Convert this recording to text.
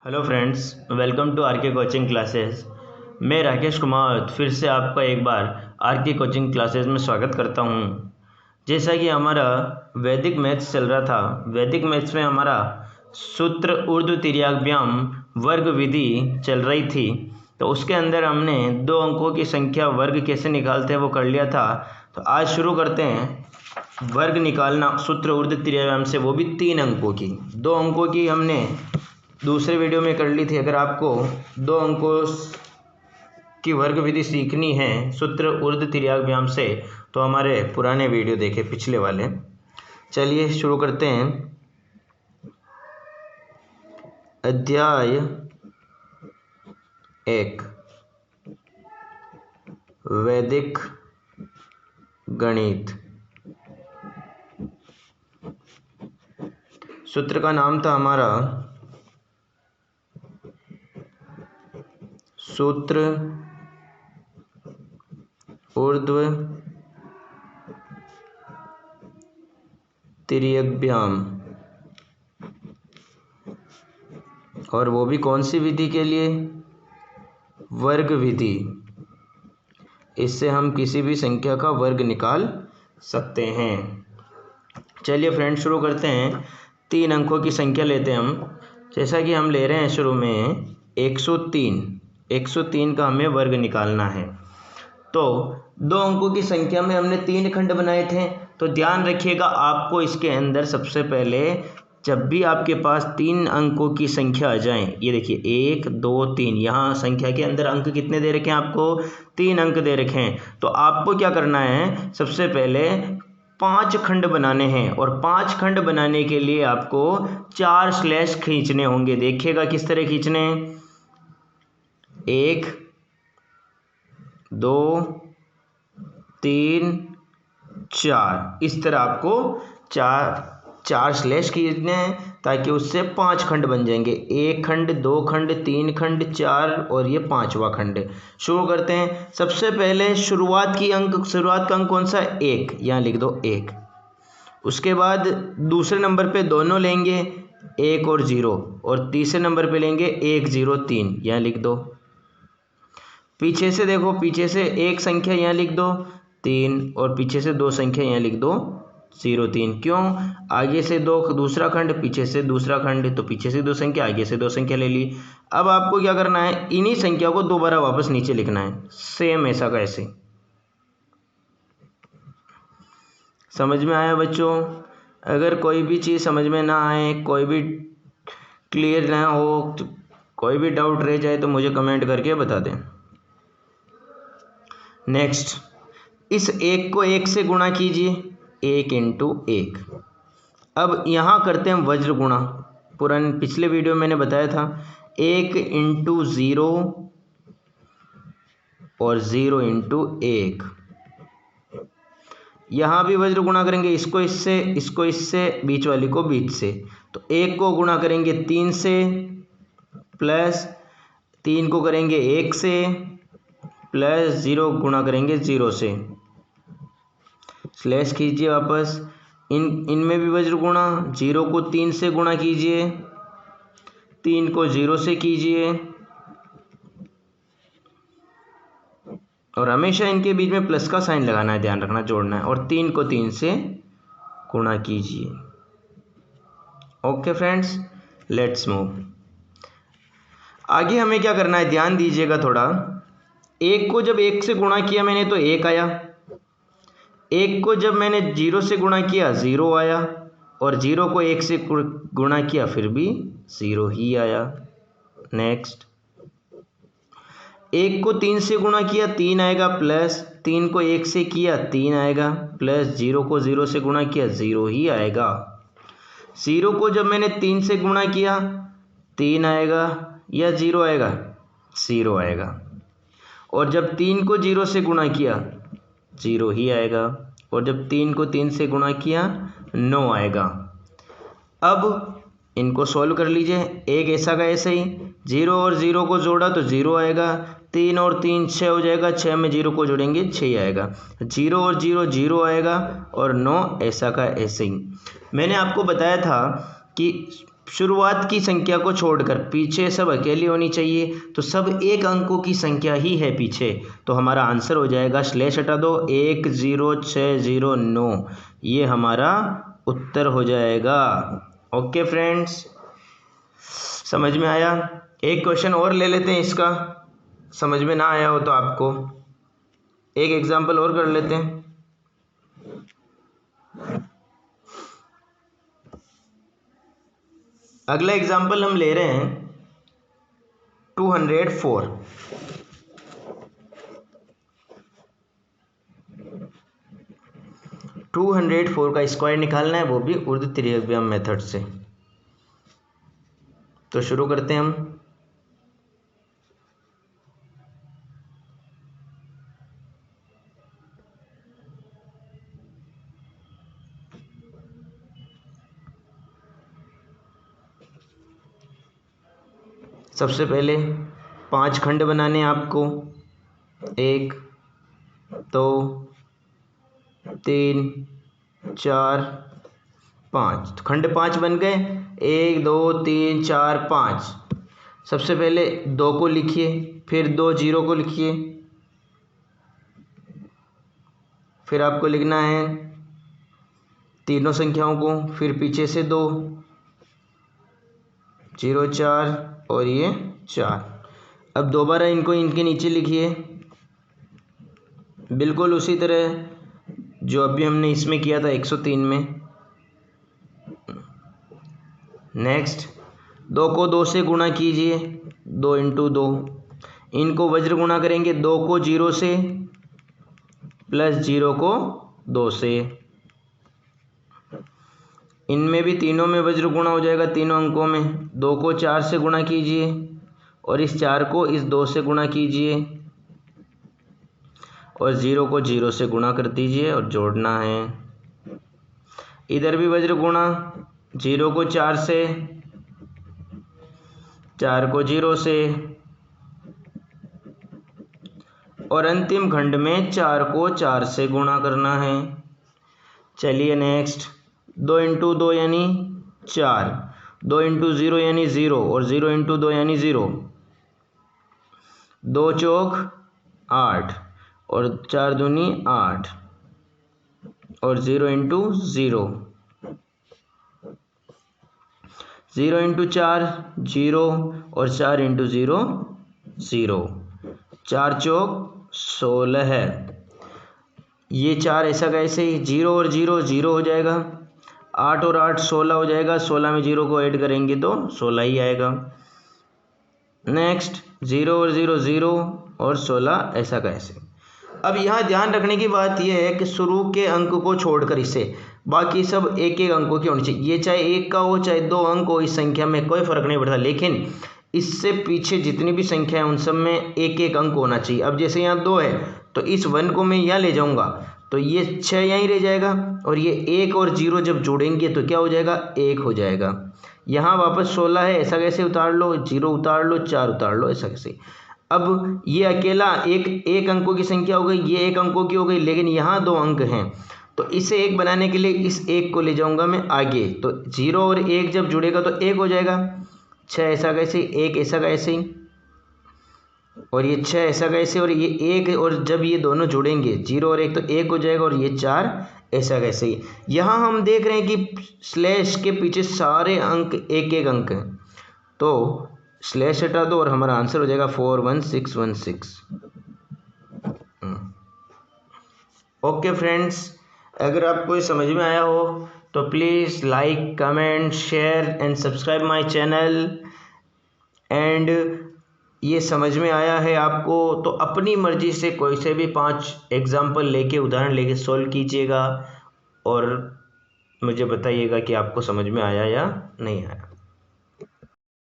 Hello friends, welcome to R K coaching classes. मैं राकेश कुमार फिर से आपका एक बार आर के कोचिंग क्लासेस में स्वागत करता हूं। जैसा कि हमारा वैदिक मैथ्स चल रहा था, वैदिक मैथ्स में हमारा सूत्र ऊर्ध्व तिर्यकव्याम वर्ग विधि चल रही थी, तो उसके अंदर हमने 2 अंकों की संख्या वर्ग कैसे निकालते हैं वो कर लिया था। तो आज शुरू करते हैं वर्ग निकालना सूत्र ऊर्ध्व तिर्यकव्याम से, वो भी 3 अंकों की। 2 अंकों की हमने दूसरे वीडियो में कर ली थी। अगर आपको 2 अंकों की वर्ग विधि सीखनी है सूत्र ऊर्ध्व तिर्यकव्याम से, तो हमारे पुराने वीडियो देखें, पिछले वाले। चलिए शुरू करते हैं। अध्याय 1 वैदिक गणित। सूत्र का नाम था हमारा सूत्र ऊर्ध्व तिर्यकव्याम, और वो भी कौन सी विधि के लिए? वर्ग विधि। इससे हम किसी भी संख्या का वर्ग निकाल सकते हैं। चलिए फ्रेंड्स शुरू करते हैं। 3 अंकों की संख्या लेते हैं हम। जैसा कि हम ले रहे हैं शुरू में 103 का हमें वर्ग निकालना है। तो 2 अंकों की संख्या में हमने 3 खंड बनाए थे। तो ध्यान रखिएगा, आपको इसके अंदर सबसे पहले जब भी आपके पास 3 अंकों की संख्या आ जाए, ये देखिए 1 2 3, यहाँ संख्या के अंदर अंक कितने दे रखे हैं? आपको 3 अंक दे रखे हैं। तो आपको क्या करना है, सबसे पहले 5 खंड बनाने हैं, और 5 खंड बनाने के लिए आपको 4 स्लैश खींचने होंगे। देखिएगा किस तरह खींचने हैं। 1 2 3 4, इस तरह आपको चार स्लैश खींचने हैं, ताकि उससे 5 खंड बन जाएंगे। 1 खंड, 2 खंड, 3 खंड, 4 और ये 5वां खंड। शुरू करते हैं। सबसे पहले शुरुआत का अंक कौन सा? 1, यहाँ लिख दो 1। उसके बाद दूसरे नंबर पे दोनों लेंगे 1 और 0, और तीसरे नंबर पे लेंगे 1 0 3, यहाँ लिख दो। पीछे से देखो, पीछे से एक संख्या यहाँ लिख दो 3, और पीछे से 2 संख्या यहाँ लिख दो 0 3। क्यों? आगे से 2 दूसरा खंड, पीछे से दूसरा खंड, तो पीछे से 2 संख्या, आगे से 2 संख्या ले ली। अब आपको क्या करना है, इन्हीं संख्या को दोबारा वापस नीचे लिखना है, सेम ऐसा का ऐसे। समझ में आया बच्चों? अगर कोई भी चीज़ समझ में ना आए, कोई भी क्लियर ना हो, तो कोई भी डाउट रह जाए तो मुझे कमेंट करके बता दें। नेक्स्ट, इस 1 को 1 से गुणा कीजिए, 1 इंटू 1। अब यहाँ करते हैं वज्र गुणा। पिछले वीडियो में मैंने बताया था 1 इंटू 0 और 0 इंटू 1। यहाँ भी वज्र गुणा करेंगे, इसको इससे, बीच वाली को बीच से। तो 1 को गुणा करेंगे 3 से, प्लस 3 को करेंगे 1 से, प्लस 0 गुणा करेंगे 0 से। स्लैश कीजिए वापस। इनमें भी वज्र गुणा। 0 को 3 से गुणा कीजिए, 3 को 0 से कीजिए, और हमेशा इनके बीच में प्लस का साइन लगाना है, ध्यान रखना, जोड़ना है। और 3 को 3 से गुणा कीजिए। Okay friends, let's move. आगे हमें क्या करना है, ध्यान दीजिएगा थोड़ा। 1 को जब 1 से गुणा किया मैंने तो 1 आया। 1 को जब मैंने 0 से गुणा किया 0 आया, और 0 को 1 से गुणा किया फिर भी 0 ही आया। नेक्स्ट, 1 को 3 से गुणा किया 3 आएगा, प्लस 3 को 1 से किया 3 आएगा, प्लस 0 को 0 से गुणा किया 0 ही आएगा। 0 को जब मैंने 3 से गुणा किया 3 आएगा या 0 आएगा? 0 आएगा। और जब 3 को 0 से गुणा किया 0 ही आएगा, और जब 3 को 3 से गुणा किया 9 आएगा। अब इनको सॉल्व कर लीजिए, एक ऐसा का ऐसा ही। 0 और 0 को जोड़ा तो 0 आएगा, 3 और 3 6 हो जाएगा, 6 में 0 को जोड़ेंगे 6 आएगा। 0 और 0 0 आएगा, और 9 ऐसा का ऐसे ही। मैंने आपको बताया था कि शुरुआत की संख्या को छोड़कर पीछे सब अकेली होनी चाहिए, तो सब एक अंकों की संख्या ही है पीछे, तो हमारा आंसर हो जाएगा, स्लैश हटा दो, 10609, ये हमारा उत्तर हो जाएगा। ओके फ्रेंड्स, समझ में आया? एक क्वेश्चन और ले लेते हैं इसका, समझ में ना आया हो तो आपको एक एग्जाम्पल और कर लेते हैं। अगला एग्जाम्पल हम ले रहे हैं 204। टू 204 का स्क्वायर निकालना है, वो भी उर्ध त्रिज्यम मेथड से। तो शुरू करते हैं हम। सबसे पहले 5 खंड बनाने हैं आपको, 1 2 3 4 5, खंड 5 बन गए, 1 2 3 4 5। सबसे पहले 2 को लिखिए, फिर 2 0 को लिखिए, फिर आपको लिखना है तीनों संख्याओं को, फिर पीछे से 2 0 4 और ये 4। अब दोबारा इनको इनके नीचे लिखिए, बिल्कुल उसी तरह जो अभी हमने इसमें किया था 103 में। नेक्स्ट 2 को 2 से गुणा कीजिए, 2 × 2, इनको वज्र गुणा करेंगे, 2 को 0 से प्लस 0 को 2 से, इनमें भी तीनों में वज्र गुणा हो जाएगा, तीनों अंकों में। 2 को 4 से गुणा कीजिए और इस 4 को इस 2 से गुणा कीजिए और 0 को 0 से गुणा कर दीजिए और जोड़ना है। इधर भी वज्र गुणा, 0 को 4 से, 4 को 0 से और अंतिम खंड में 4 को 4 से गुणा करना है। चलिए नेक्स्ट, 2 × 2 यानी 4, 2 × 0 यानी 0 और 0 × 2 यानी 0, 2 चौक 8 और 4 दूनी 8 और 0 × 0, 0 × 4 0 और 4 × 0 0, 4 चौक 16 है। ये 4 ऐसा कैसे ही, 0 और 0 0 हो जाएगा, 8 और 8 16 हो जाएगा, 16 में 0 को ऐड करेंगे तो 16 ही आएगा। नेक्स्ट 0 और 0 0 और 16 ऐसा कैसे। अब यहाँ ध्यान रखने की बात यह है कि शुरू के अंक को छोड़कर इसे बाकी सब एक एक अंकों की होनी चाहिए। ये चाहे 1 का हो चाहे 2 अंक हो, इस संख्या में कोई फ़र्क नहीं पड़ता, लेकिन इससे पीछे जितनी भी संख्या है उन सब में एक एक अंक होना चाहिए। अब जैसे यहाँ 2 है तो इस 1 को मैं यहाँ ले जाऊँगा तो ये 6 यहीं रह जाएगा और ये 1 और 0 जब जोड़ेंगे तो क्या हो जाएगा, 1 हो जाएगा। यहाँ वापस 16 है, ऐसा कैसे उतार लो, 0 उतार लो, 4 उतार लो, ऐसा कैसे। अब ये अकेला एक अंकों की संख्या हो गई, ये 1 अंकों की हो गई, लेकिन यहाँ 2 अंक हैं तो इसे 1 बनाने के लिए इस 1 को ले जाऊँगा मैं आगे, तो 0 और 1 जब जुड़ेगा तो 1 हो जाएगा। 6 ऐसा कैसे, 1 ऐसा कैसे और ये 6 ऐसा कैसे और ये 1, और जब ये दोनों जुड़ेंगे 0 और 1 तो 1 हो जाएगा और ये 4 ऐसा कैसे ही। यहाँ हम देख रहे हैं कि स्लैश के पीछे सारे अंक एक एक अंक हैं, तो स्लैश हटा दो और हमारा आंसर हो जाएगा 41616। ओके फ्रेंड्स, अगर आपको ये समझ में आया हो तो please like comment share and subscribe my channel. And ये समझ में आया है आपको तो अपनी मर्ज़ी से कोई से भी 5 एग्जाम्पल लेके उदाहरण लेके सॉल्व कीजिएगा और मुझे बताइएगा कि आपको समझ में आया या नहीं आया।